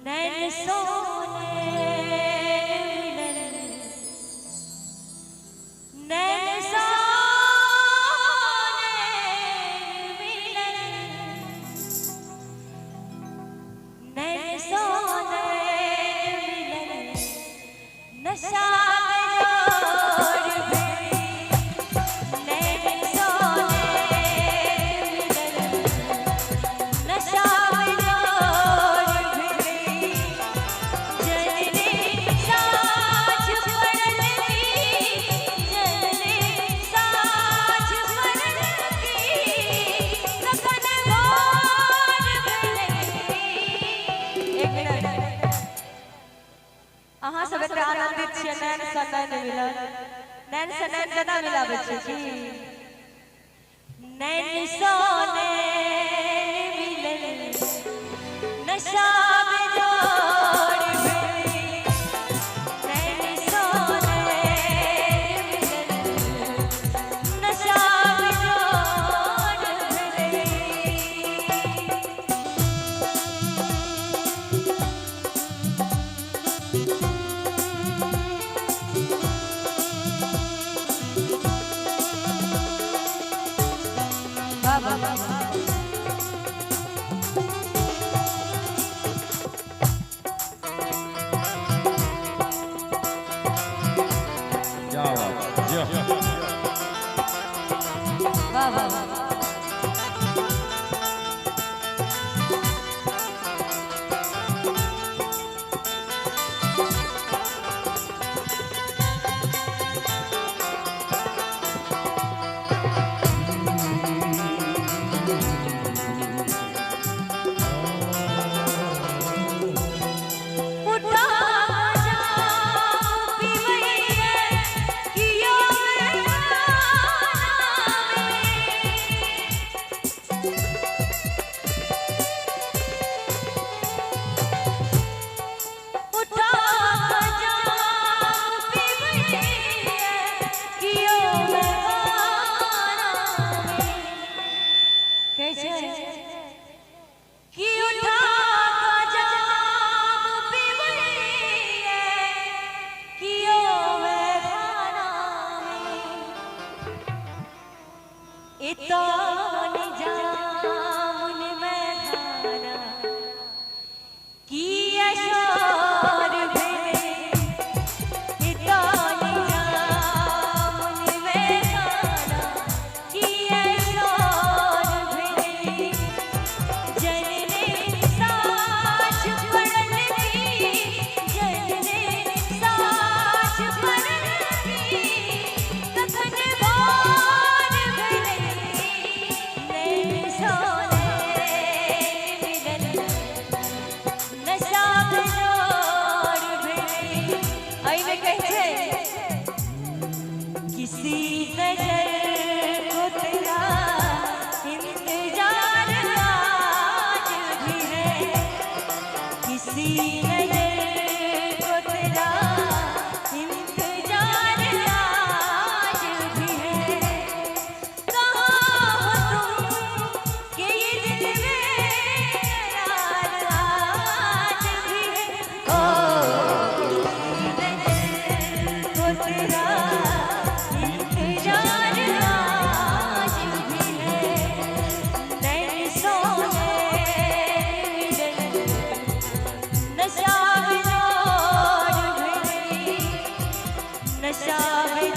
नैन सोने मिलन, नैन सोने मिलन, नैन सोने मिलन, नशा अहाँ सब एते आनंदित छियै नैन सँ नैन मिलन, नैन सँ नैन जना मिलाबै छी की नैन सोने मिलन, नशा में जोड़ भेली, नैन सोने मिलन, नशा में जोड़ भेली। वाह वाह वाह कि उठा जाम पिबैया कियो में खाना में इतनी जामुन में खाना कि अशोर भेले इतनी जामुन में खाना कि अशोर भेले जनने साँझ पड़ल की जनने साँझ पड़ल की कखन भोर भेलै नैन सोने मिलन नशा में जोड़ भेलै। एहिमे कहै छै किसी नजर को तेरा इंतजार आज भी है, किसी नजर को तेरा इंतजार आज भी है। कहाँ हो तुम कि ये दिल में करार आज भी है। ओ नजर को तेरा इंतजार आज भी है, नैन सोने मिलन, नशा में जोड़ भेली, नशा में